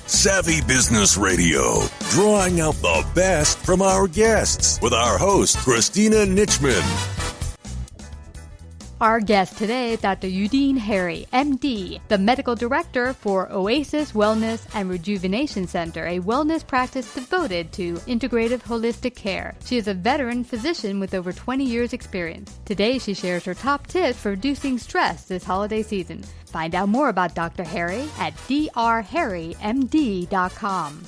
Savvy Business Radio, drawing out the best from our guests with our host, Christina Nichman. Our guest today, Dr. Eudene Harry MD, the medical director for Oasis Wellness and Rejuvenation Center, a wellness practice devoted to integrative holistic care. She is a veteran physician with over 20 years experience. Today, she shares her top tips for reducing stress this holiday season. Find out more about Dr. Harry at drharrymd.com.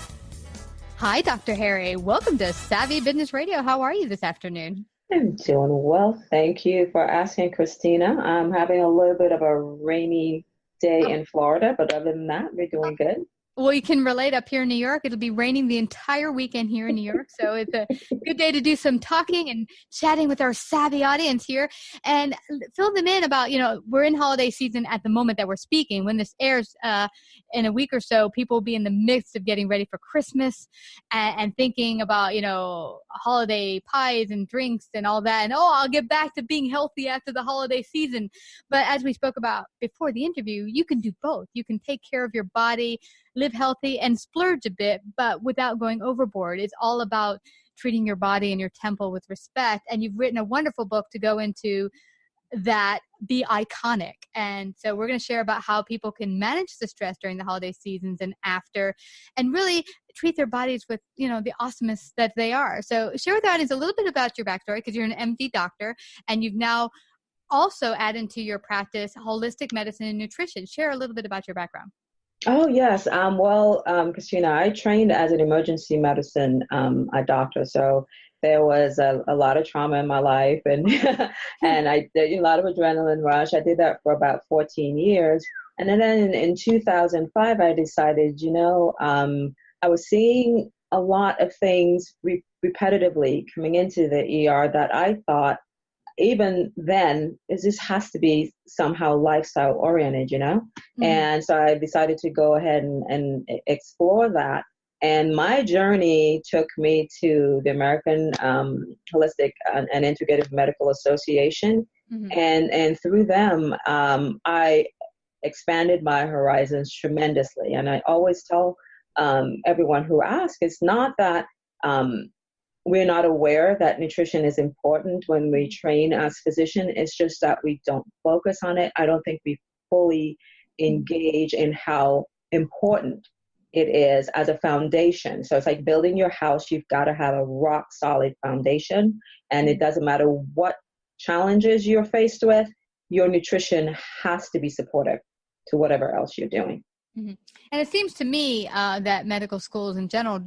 Hi, Dr. Harry. Welcome to Savvy Business Radio. How are you this afternoon? I'm doing well. Thank you for asking, Christina. I'm having a little bit of a rainy day in Florida, but other than that, we're doing good. Well, you can relate up here in New York. It'll be raining the entire weekend here in New York. So it's a good day to do some talking and chatting with our savvy audience here and fill them in about, we're in holiday season at the moment that we're speaking. When this airs in a week or so, people will be in the midst of getting ready for Christmas and thinking about, holiday pies and drinks and all that. And, I'll get back to being healthy after the holiday season. But as we spoke about before the interview, you can do both. You can take care of your body, live healthy, and splurge a bit, but without going overboard. It's all about treating your body and your temple with respect. And you've written a wonderful book to go into that, Be Iconic. And so we're going to share about how people can manage the stress during the holiday seasons and after, and really treat their bodies with, the awesomeness that they are. So share with the audience a little bit about your backstory, because you're an MD doctor, and you've now also added to your practice holistic medicine and nutrition. Share a little bit about your background. Oh, yes. Christina, I trained as an emergency medicine doctor. So there was a lot of trauma in my life, and and I did a lot of adrenaline rush. I did that for about 14 years. And then in 2005, I decided, I was seeing a lot of things repetitively coming into the ER that I thought, even then, this has to be somehow lifestyle oriented, Mm-hmm. And so I decided to go ahead and explore that. And my journey took me to the American Holistic and Integrative Medical Association. Mm-hmm. And through them, I expanded my horizons tremendously. And I always tell everyone who asks, it's not that we're not aware that nutrition is important when we train as physicians. It's just that we don't focus on it. I don't think we fully engage in how important it is as a foundation. So it's like building your house. You've got to have a rock solid foundation. And it doesn't matter what challenges you're faced with, your nutrition has to be supportive to whatever else you're doing. Mm-hmm. And it seems to me that medical schools in general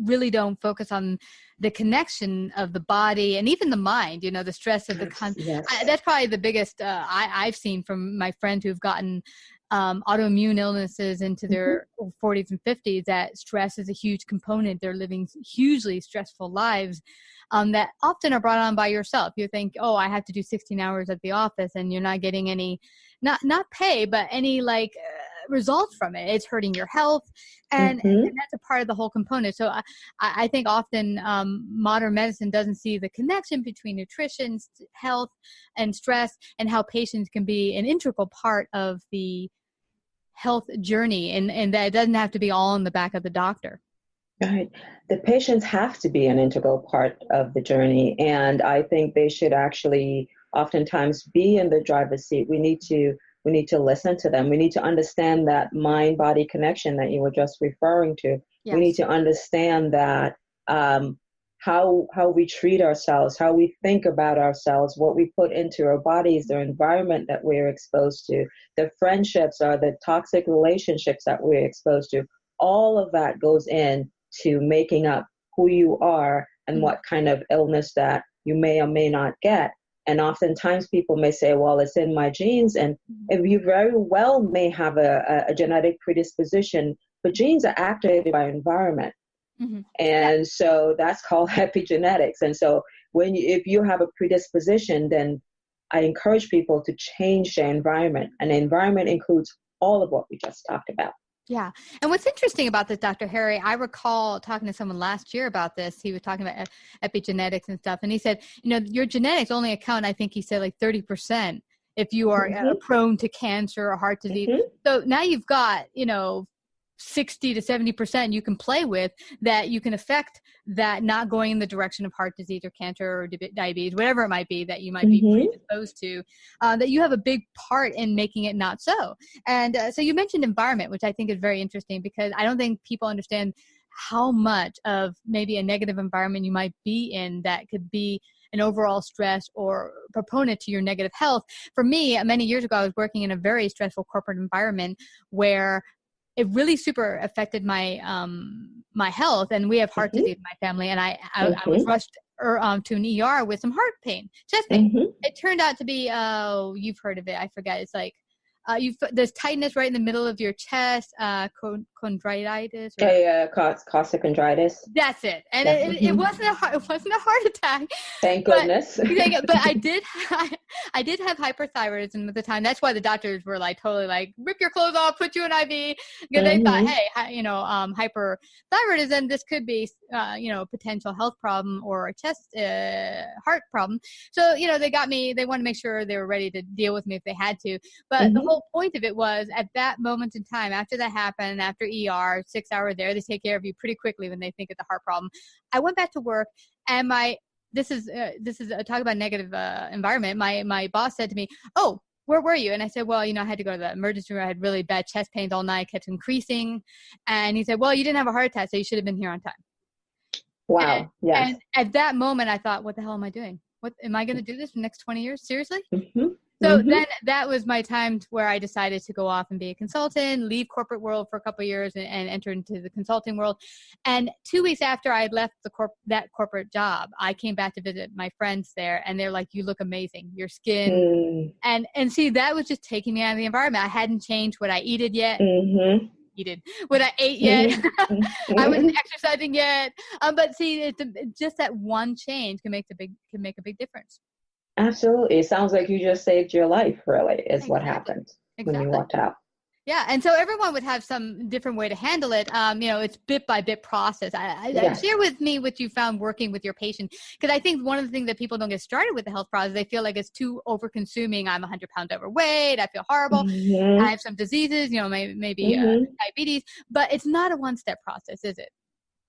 really don't focus on the connection of the body and even the mind, the stress of the Yes. That's probably the biggest I've seen from my friends who've gotten autoimmune illnesses into their 40s and 50s, that stress is a huge component. They're living hugely stressful lives that often are brought on by yourself. You think, I have to do 16 hours at the office, and you're not getting any, not pay, but any results from it. It's hurting your health. And, and that's a part of the whole component. So I think often modern medicine doesn't see the connection between nutrition, health, and stress, and how patients can be an integral part of the health journey, and that it doesn't have to be all in the back of the doctor. Right. The patients have to be an integral part of the journey. And I think they should actually oftentimes be in the driver's seat. We need to listen to them. We need to understand that mind-body connection that you were just referring to. Yes. We need to understand that how we treat ourselves, how we think about ourselves, what we put into our bodies, the environment that we're exposed to, the friendships or the toxic relationships that we're exposed to. All of that goes in to making up who you are and what kind of illness that you may or may not get. And oftentimes people may say, well, it's in my genes. And if you very well may have a genetic predisposition, but genes are activated by environment. Mm-hmm. And so that's called epigenetics. And so if you have a predisposition, then I encourage people to change their environment. And the environment includes all of what we just talked about. Yeah. And what's interesting about this, Dr. Harry, I recall talking to someone last year about this. He was talking about epigenetics and stuff. And he said, your genetics only account, I think he said 30% if you are prone to cancer or heart disease. Mm-hmm. So now you've got, 60 to 70% you can play with, that you can affect that not going in the direction of heart disease or cancer or diabetes, whatever it might be that you might be predisposed to, that you have a big part in making it not so. And so you mentioned environment, which I think is very interesting, because I don't think people understand how much of maybe a negative environment you might be in that could be an overall stress or proponent to your negative health. For me, many years ago, I was working in a very stressful corporate environment where it really super affected my my health, and we have heart disease in my family, and I was rushed to an ER with some heart pain, chest pain. It turned out to be you've heard of it, I forget. It's like there's tightness right in the middle of your chest, chondritis. Costochondritis. That's it. And it wasn't a heart attack. Thank goodness. But I did have hyperthyroidism at the time. That's why the doctors were like totally like, rip your clothes off, put you in IV, because they thought, hey, hyperthyroidism, this could be potential health problem or a chest heart problem. So they got me. They wanted to make sure they were ready to deal with me if they had to. But the whole point of it was, at that moment in time, after that happened, after ER, 6 hours there, they take care of you pretty quickly when they think it's a heart problem. I went back to work, and this is talk about negative environment. My boss said to me, "Oh, where were you?" And I said, "Well, I had to go to the emergency room. I had really bad chest pains all night, kept increasing." And he said, "Well, you didn't have a heart attack, so you should have been here on time." Wow. Yes. And at that moment, I thought, "What the hell am I doing? What am I going to do this for the next 20 years? Seriously?" So then that was my time where I decided to go off and be a consultant, leave corporate world for a couple of years, and enter into the consulting world. And 2 weeks after I had left that corporate job, I came back to visit my friends there, and they're like, "You look amazing. Your skin." And see, that was just taking me out of the environment. I hadn't changed what I ate yet. What I ate yet. I wasn't exercising yet. But see, it's just that one change can make a big difference. Absolutely. It sounds like you just saved your life, really, is what happened when you walked out. Yeah. And so everyone would have some different way to handle it. It's bit by bit process. Share with me what you found working with your patient. Because I think one of the things that people don't get started with the health process, they feel like it's too over consuming. I'm 100 pounds overweight. I feel horrible. I have some diseases, maybe diabetes, but it's not a one-step process, is it?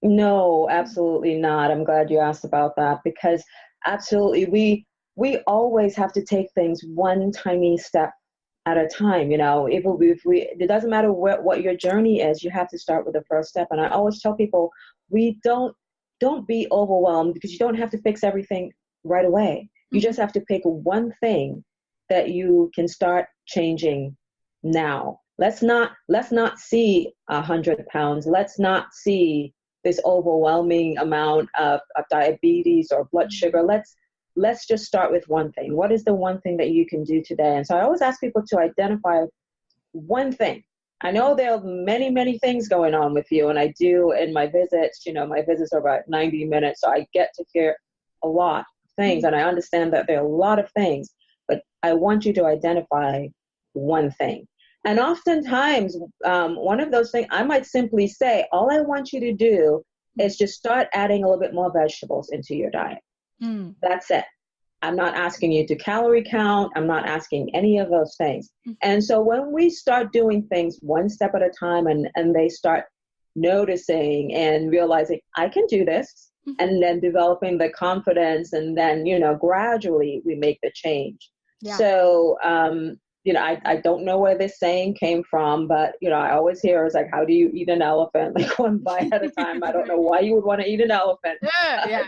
No, absolutely not. I'm glad you asked about that, because absolutely we always have to take things one tiny step at a time. It doesn't matter what your journey is, you have to start with the first step. And I always tell people, don't be overwhelmed, because you don't have to fix everything right away. You just have to pick one thing that you can start changing now. Let's not see 100 pounds. Let's not see this overwhelming amount of diabetes or blood sugar. Let's just start with one thing. What is the one thing that you can do today? And so I always ask people to identify one thing. I know there are many, many things going on with you, and I do in my visits. My visits are about 90 minutes, so I get to hear a lot of things, and I understand that there are a lot of things, but I want you to identify one thing. And oftentimes, one of those things, I might simply say, all I want you to do is just start adding a little bit more vegetables into your diet. That's it. I'm not asking you to calorie count. I'm not asking any of those things. And so when we start doing things one step at a time, and they start noticing and realizing, I can do this, and then developing the confidence, and then, gradually we make the change. Yeah. So, I don't know where this saying came from, but, I always hear it's like, how do you eat an elephant? Like, one bite at a time. I don't know why you would want to eat an elephant. Yeah.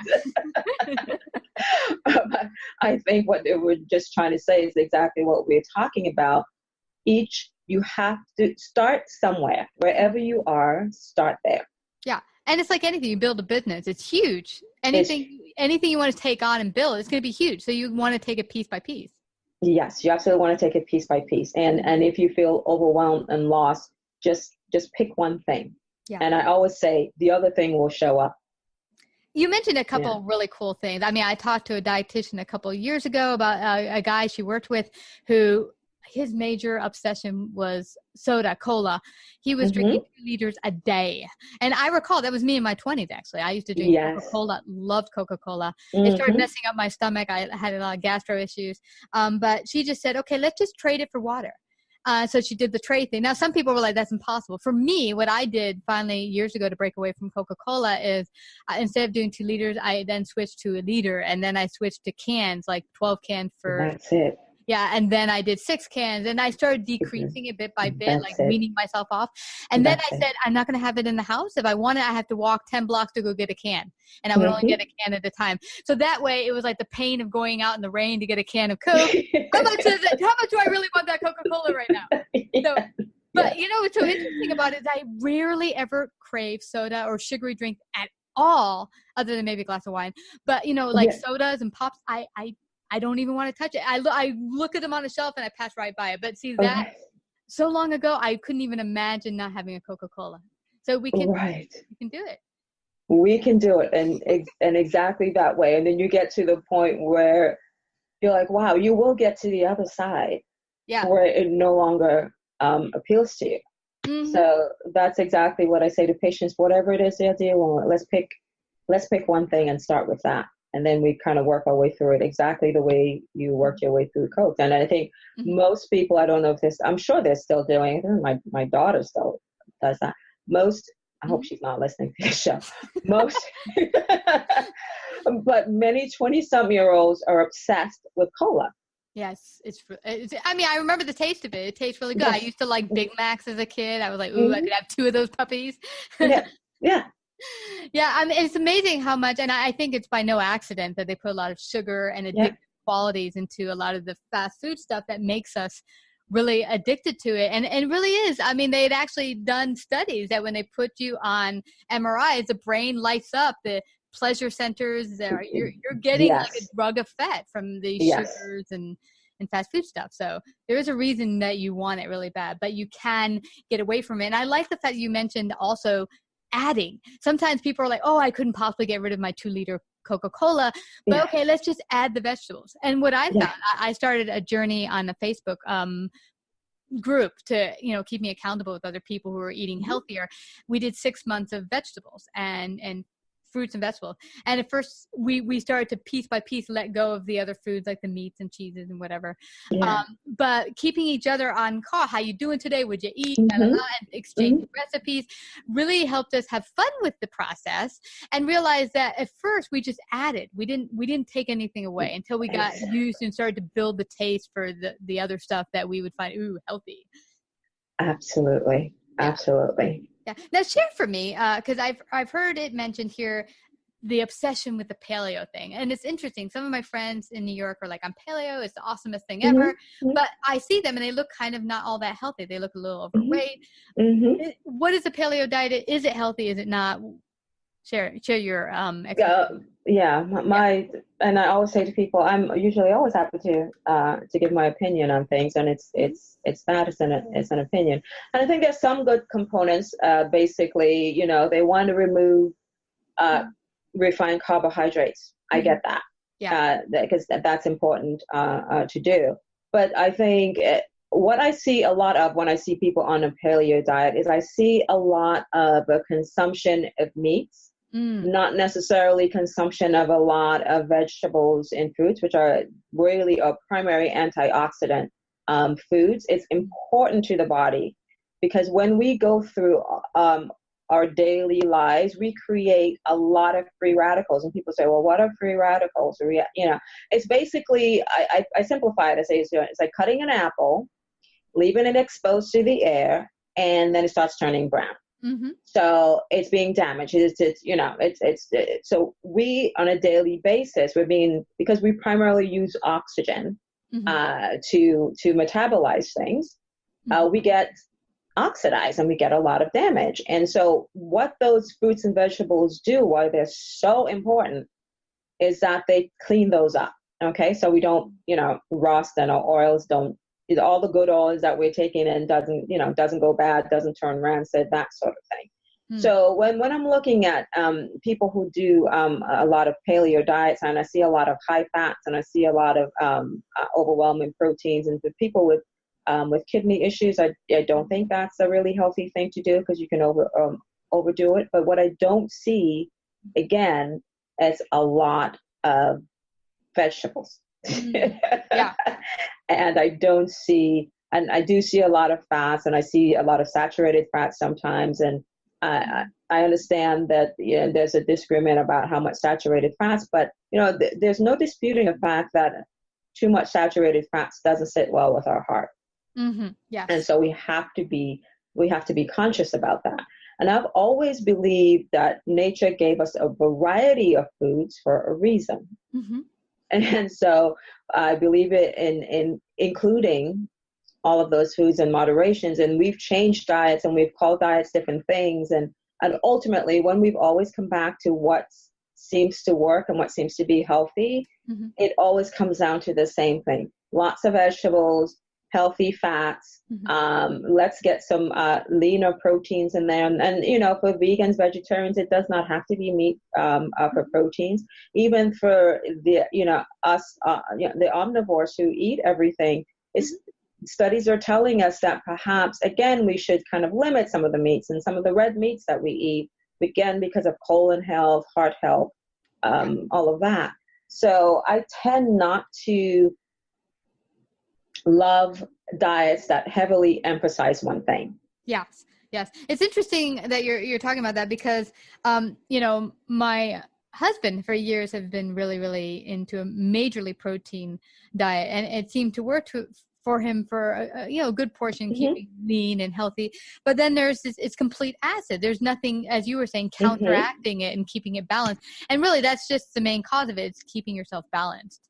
I think what they were just trying to say is exactly what we're talking about. You have to start somewhere. Wherever you are, start there. Yeah. And it's like anything, you build a business, it's huge. Anything you want to take on and build, it's going to be huge. So you want to take it piece by piece. Yes, you absolutely want to take it piece by piece. And if you feel overwhelmed and lost, just pick one thing. Yeah. And I always say the other thing will show up. You mentioned a couple of really cool things. I mean, I talked to a dietitian a couple of years ago about a guy she worked with who his major obsession was soda, cola. He was drinking 2 liters a day. And I recall that was me in my 20s, actually. I used to drink Coca-Cola, loved Coca-Cola. It started messing up my stomach. I had a lot of gastro issues. But she just said, okay, let's just trade it for water. So she did the tray thing. Now, some people were like, that's impossible. For me, what I did finally years ago to break away from Coca-Cola is instead of doing 2 liters, I then switched to a liter, and then I switched to cans, like 12 cans for. That's it. Yeah, and then I did 6 cans, and I started decreasing it bit by bit, That's like it. weaning myself off. And then That's I it. said, I'm not going to have it in the house. If I want it, I have to walk 10 blocks to go get a can, and I would only get a can at a time. So that way, it was like the pain of going out in the rain to get a can of Coke. How much is it? How much do I really want that Coca-Cola right now? So, but you know what's so interesting about it is I rarely ever crave soda or sugary drink at all, other than maybe a glass of wine. But you know, like sodas and pops, I don't even want to touch it. I look at them on the shelf and I pass right by it. But see that so long ago, I couldn't even imagine not having a Coca-Cola. So we can do it. We can do it, and exactly that way. And then you get to the point where you're like, wow, you will get to the other side, where it no longer appeals to you. Mm-hmm. So that's exactly what I say to patients. Whatever it is they're dealing with, let's pick one thing and start with that. And then we kind of work our way through it exactly the way you worked your way through Coke. And I think most people, I don't know if I'm sure they're still doing it. My daughter still does that. I hope she's not listening to this show. But many 20-some-year-olds are obsessed with cola. Yes, I mean, I remember the taste of it. It tastes really good. Yes. I used to like Big Macs as a kid. I was like, ooh, I could have 2 of those puppies. Yeah. Yeah, I mean, it's amazing how much, and I think it's by no accident that they put a lot of sugar and addictive qualities into a lot of the fast food stuff that makes us really addicted to it. And it really is. I mean, they had actually done studies that when they put you on MRIs, the brain lights up, the pleasure centers, you're getting like a drug effect from the sugars and fast food stuff. So there is a reason that you want it really bad, but you can get away from it. And I like the fact you mentioned also adding. Sometimes people are like, oh, I couldn't possibly get rid of my 2-liter Coca-Cola, but okay, let's just add the vegetables. And what I found, I started a journey on a Facebook group to, keep me accountable with other people who are eating healthier. We did 6 months of vegetables and fruits and vegetables. And at first we started to piece by piece let go of the other foods like the meats and cheeses and whatever. But keeping each other on call, how you doing today? Would you eat? And exchange recipes really helped us have fun with the process and realize that at first we just added. We didn't take anything away until we got used and started to build the taste for the other stuff that we would find healthy. Absolutely. Yeah. Now share for me, because I've heard it mentioned here, the obsession with the paleo thing. And it's interesting. Some of my friends in New York are like, I'm paleo. It's the awesomest thing ever. But I see them and they look kind of not all that healthy. They look a little overweight. What is the paleo diet? Is it healthy? Is it not? Share your and I always say to people, I'm usually always happy to give my opinion on things, and it's an opinion. And I think there's some good components. Basically, they want to remove refined carbohydrates. I get that. Because that's important to do. But I think what I see a lot of when I see people on a paleo diet is I see a lot of a consumption of meats. Not necessarily consumption of a lot of vegetables and fruits, which are really a primary antioxidant foods. It's important to the body because when we go through our daily lives, we create a lot of free radicals. And people say, well, what are free radicals? It's basically, I simplify it. I say it's like cutting an apple, leaving it exposed to the air, and then it starts turning brown. So it's being damaged. So we on a daily basis, because we primarily use oxygen to metabolize things, we get oxidized and we get a lot of damage. And so what those fruits and vegetables do, why they're so important, is that they clean those up. Okay, so we don't, rust, and our oils don't. All the good oils that we're taking in doesn't go bad, doesn't turn rancid, that sort of thing. So when I'm looking at people who do a lot of paleo diets, and I see a lot of high fats, and I see a lot of overwhelming proteins, and for people with kidney issues, I don't think that's a really healthy thing to do because you can overdo it. But what I don't see, again, is a lot of vegetables. And I don't see and I do see a lot of fats, and I see a lot of saturated fats sometimes. And I understand that there's a disagreement about how much saturated fats, but there's no disputing the fact that too much saturated fats doesn't sit well with our heart. Mm-hmm. Yes. And so we have to be conscious about that. And I've always believed that nature gave us a variety of foods for a reason. Mm-hmm. And so I believe it in including all of those foods in moderations. And we've changed diets, and we've called diets different things. And ultimately, when we've always come back to what seems to work and what seems to be healthy, mm-hmm. it always comes down to the same thing. Lots of vegetables, healthy fats. Mm-hmm. Let's get some leaner proteins in there. And for vegans, vegetarians, it does not have to be meat for proteins. Even for the us the omnivores who eat everything, studies are telling us that perhaps again we should kind of limit some of the meats and some of the red meats that we eat, again because of colon health, heart health, all of that. So I tend not to love diets that heavily emphasize one thing. Yes. It's interesting that you're talking about that because, my husband for years have been really, really into a majorly protein diet, and it seemed to work for him for a good portion, mm-hmm. keeping lean and healthy. But then it's complete acid. There's nothing, as you were saying, counteracting mm-hmm. it and keeping it balanced. And really, that's just the main cause of it. It's keeping yourself balanced.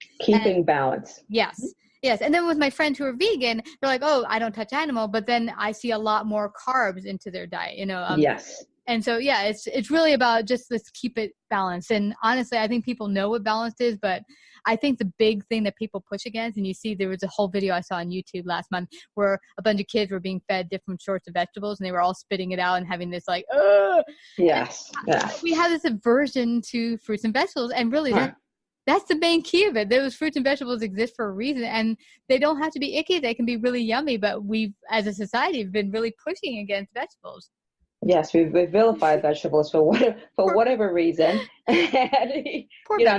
Balance. Yes. Mm-hmm. Yes. And then with my friends who are vegan, they're like, oh, I don't touch animal. But then I see a lot more carbs into their diet, Yes. And so, it's really about just let's keep it balanced. And honestly, I think people know what balanced is, but I think the big thing that people push against, and you see there was a whole video I saw on YouTube last month where a bunch of kids were being fed different sorts of vegetables and they were all spitting it out and having this like, yes. We have this aversion to fruits and vegetables, and really that's the main key of it. Those fruits and vegetables exist for a reason, and they don't have to be icky. They can be really yummy, but we've, as a society, have been really pushing against vegetables. Yes, we've vilified vegetables for whatever reason. And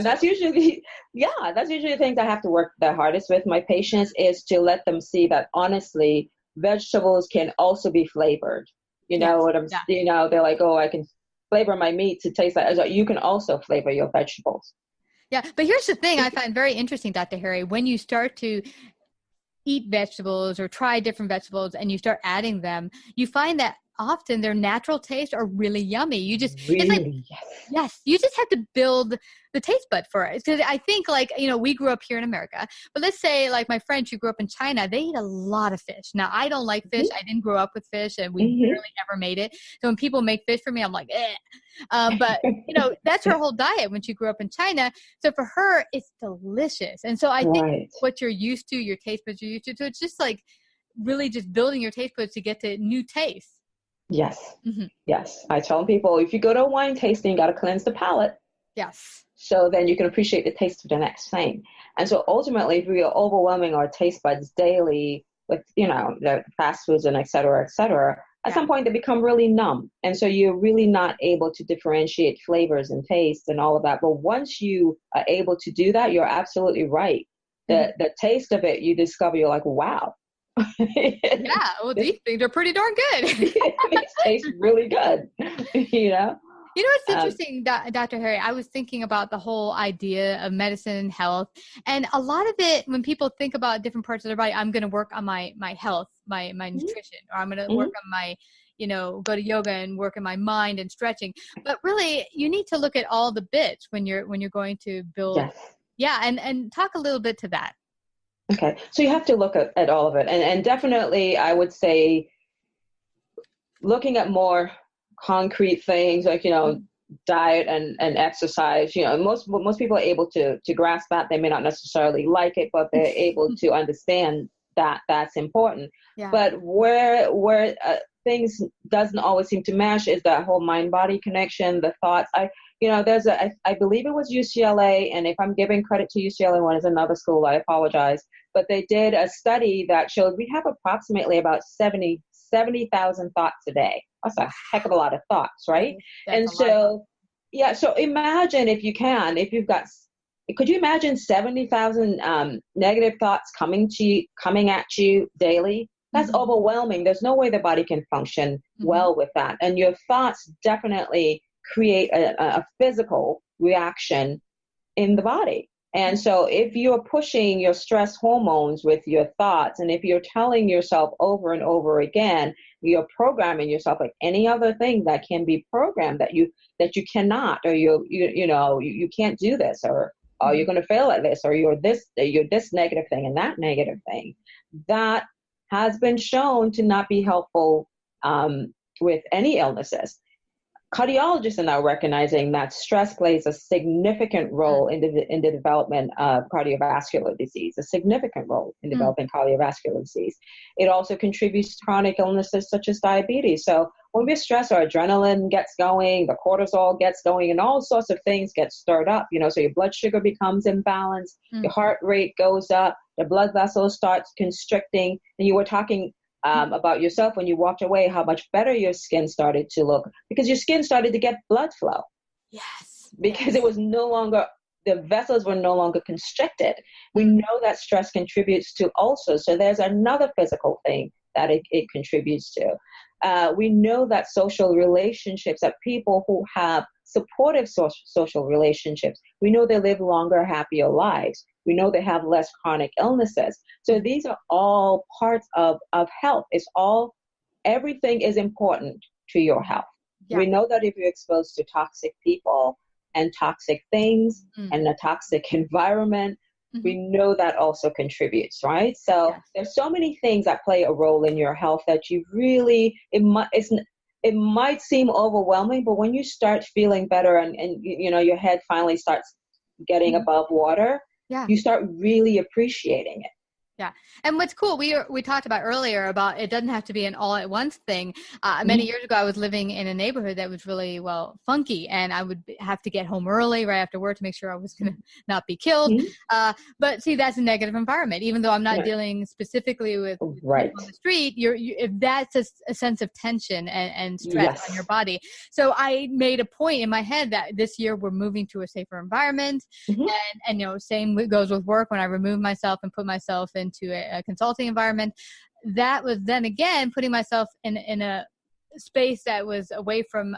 that's usually the things I have to work the hardest with my patients, is to let them see that honestly, vegetables can also be flavored. They're like, oh, I can flavor my meat to taste like, so you can also flavor your vegetables. Yeah, but here's the thing I find very interesting, Dr. Harry. When you start to eat vegetables or try different vegetables and you start adding them, you find that often their natural taste are really yummy. You just yes, you just have to build the taste bud for it. Because I think we grew up here in America, but let's say like my friends who grew up in China, they eat a lot of fish. Now I don't like fish. Mm-hmm. I didn't grow up with fish, and we mm-hmm. barely ever made it. So when people make fish for me, I'm like, eh. But that's her whole diet when she grew up in China. So for her, it's delicious. And so I think what you're used to, your taste buds you're used to. So it's just like really just building your taste buds to get to new tastes. Yes. Mm-hmm. Yes. I tell people, if you go to a wine tasting, you got to cleanse the palate. Yes. So then you can appreciate the taste of the next thing. And so ultimately, if we are overwhelming our taste buds daily with, the fast foods and et cetera, at some point they become really numb. And so you're really not able to differentiate flavors and tastes and all of that. But once you are able to do that, you're absolutely right. The taste of it, you discover, you're like, wow. Yeah, well, these things are pretty darn good. It tastes really good, It's interesting, Dr. Harry, I was thinking about the whole idea of medicine and health, and a lot of it, when people think about different parts of their body, I'm going to work on my health, my mm-hmm. nutrition, or I'm going to mm-hmm. work on my, go to yoga and work on my mind and stretching. But really, you need to look at all the bits when you're going to build. Yes. Yeah, and talk a little bit to that. Okay, so you have to look at all of it. And definitely, I would say, looking at more concrete things like, diet and exercise, most people are able to grasp that. They may not necessarily like it, but they're able to understand that that's important. Yeah. But where things doesn't always seem to mesh is that whole mind-body connection, the thoughts. I believe it was UCLA, and if I'm giving credit to UCLA, one is another school, I apologize, but they did a study that showed we have approximately about 70,000 thoughts a day. That's a heck of a lot of thoughts, right? And so, so imagine could you imagine 70,000 negative thoughts coming at you daily? That's overwhelming. There's no way the body can function well with that. And your thoughts definitely create a physical reaction in the body. And so if you're pushing your stress hormones with your thoughts, and if you're telling yourself over and over again, you're programming yourself like any other thing that can be programmed, that you cannot, or you can't do this, or you're going to fail at this, or you're this negative thing and that negative thing, that has been shown to not be helpful with any illnesses. Cardiologists are now recognizing that stress plays a significant role in the development of cardiovascular disease, a significant role in developing cardiovascular disease. It also contributes to chronic illnesses such as diabetes. So when we're stressed, our adrenaline gets going, the cortisol gets going, and all sorts of things get stirred up, so your blood sugar becomes imbalanced, your heart rate goes up, the blood vessels start constricting, and you were talking about yourself when you walked away, how much better your skin started to look, because your skin started to get blood flow. Yes. Because it was no longer, the vessels were no longer constricted. We know that stress contributes to ulcers. So there's another physical thing that it contributes to. We know that social relationships, that people who have supportive social relationships, we know they live longer, happier lives. We know they have less chronic illnesses. So these are all parts of health. Everything is important to your health. Yeah. We know that if you're exposed to toxic people and toxic things and a toxic environment, we know that also contributes, right? So there's so many things that play a role in your health that you really, it might seem overwhelming, but when you start feeling better and your head finally starts getting above water, you start really appreciating it. Yeah. And what's cool, we talked about earlier about it doesn't have to be an all at once thing. Many years ago, I was living in a neighborhood that was really, funky, and I would have to get home early right after work to make sure I was going to not be killed. But see, that's a negative environment, even though I'm not dealing specifically with people on the street. If that's a sense of tension and stress on your body. So I made a point in my head that this year we're moving to a safer environment. And same goes with work. When I remove myself and put myself into a consulting environment, that was then again putting myself in a space that was away from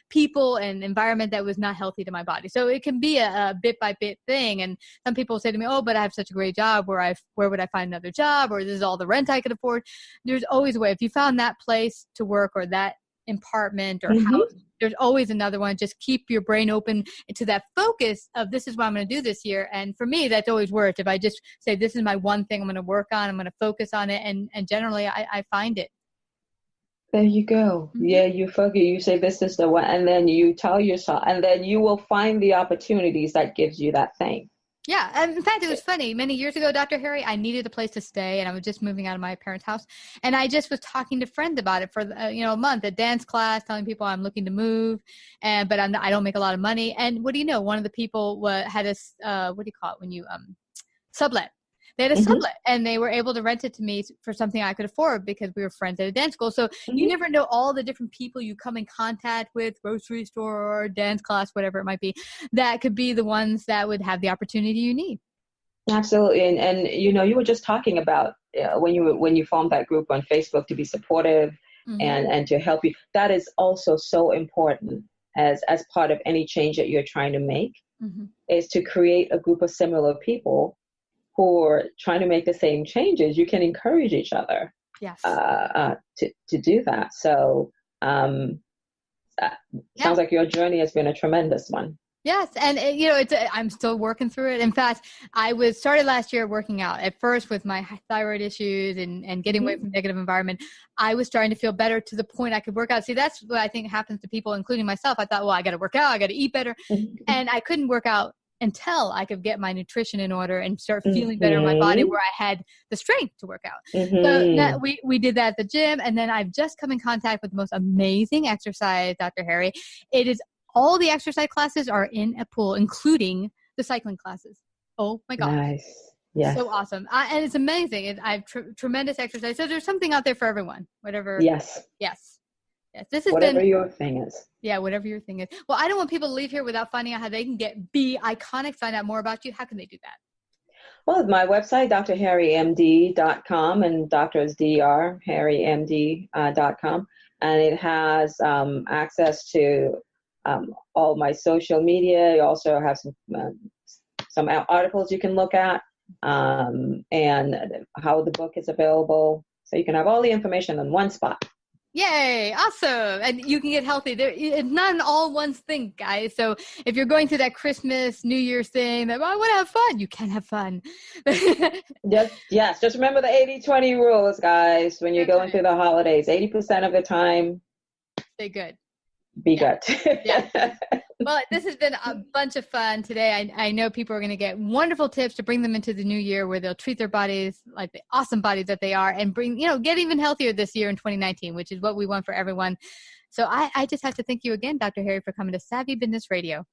people and environment that was not healthy to my body. So it can be a bit by bit thing. And some people say to me, "Oh, but I have such a great job. Where would I find another job? Or this is all the rent I could afford." There's always a way. If you found that place to work or that apartment or house, there's always another one. Just keep your brain open to that focus of, this is what I'm going to do this year. And for me, that's always worked. If I just say, this is my one thing I'm going to work on, I'm going to focus on it. And generally I find it. There you go. Yeah, you focus, you say, this is the one. And then you tell yourself, and then you will find the opportunities that gives you that thing. Yeah. And in fact, it was funny. Many years ago, Dr. Harry, I needed a place to stay, and I was just moving out of my parents' house. And I just was talking to friends about it for, a month, a dance class, telling people I'm looking to move, but I don't make a lot of money. And what do you know? One of the people had a, what do you call it when you sublet? They had a sublet, and they were able to rent it to me for something I could afford because we were friends at a dance school. So you never know all the different people you come in contact with, grocery store, dance class, whatever it might be, that could be the ones that would have the opportunity you need. Absolutely. And you were just talking about when you formed that group on Facebook to be supportive and to help you. That is also so important as part of any change that you're trying to make, is to create a group of similar people who are trying to make the same changes. You can encourage each other to do that. So sounds like your journey has been a tremendous one. Yes. And I'm still working through it. In fact, I started last year working out at first with my thyroid issues and getting away from negative environment. I was starting to feel better to the point I could work out. See, that's what I think happens to people, including myself. I thought, well, I got to work out, I got to eat better. And I couldn't work out until I could get my nutrition in order and start feeling better in my body, where I had the strength to work out. So we did that at the gym, and then I've just come in contact with the most amazing exercise, Dr. Harry. It is all the exercise classes are in a pool, including the cycling classes. Oh my God. Nice. Yes. So awesome. And it's amazing. I have tremendous exercise. So there's something out there for everyone, whatever. Yes. This has whatever your thing is. Yeah, whatever your thing is. Well, I don't want people to leave here without finding out how they can be iconic, find out more about you. How can they do that? Well, my website, drharrymd.com, and doctor is Dr. harrymd.com. And it has access to all my social media. You also have some articles you can look at, and how the book is available. So you can have all the information in one spot. Yay. Awesome. And you can get healthy. It's not an all one thing, guys. So if you're going through that Christmas, New Year's thing, that, I want to have fun, you can have fun. Yes. Just remember the 80-20 rules, guys, when you're going through the holidays. 80% of the time, stay good. Be good. Yeah. Well, this has been a bunch of fun today. I know people are going to get wonderful tips to bring them into the new year, where they'll treat their bodies like the awesome bodies that they are, and get even healthier this year in 2019, which is what we want for everyone. So I just have to thank you again, Dr. Harry, for coming to Savvy Business Radio.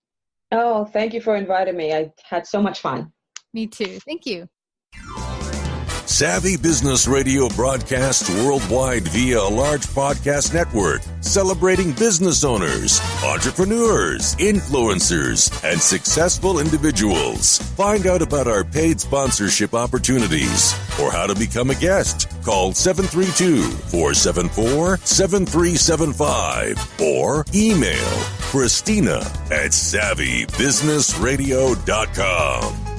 Oh, thank you for inviting me. I had so much fun. Me too. Thank you. Savvy Business Radio broadcasts worldwide via a large podcast network, celebrating business owners, entrepreneurs, influencers, and successful individuals. Find out about our paid sponsorship opportunities or how to become a guest. Call 732-474-7375 or email Christina@savvybusinessradio.com.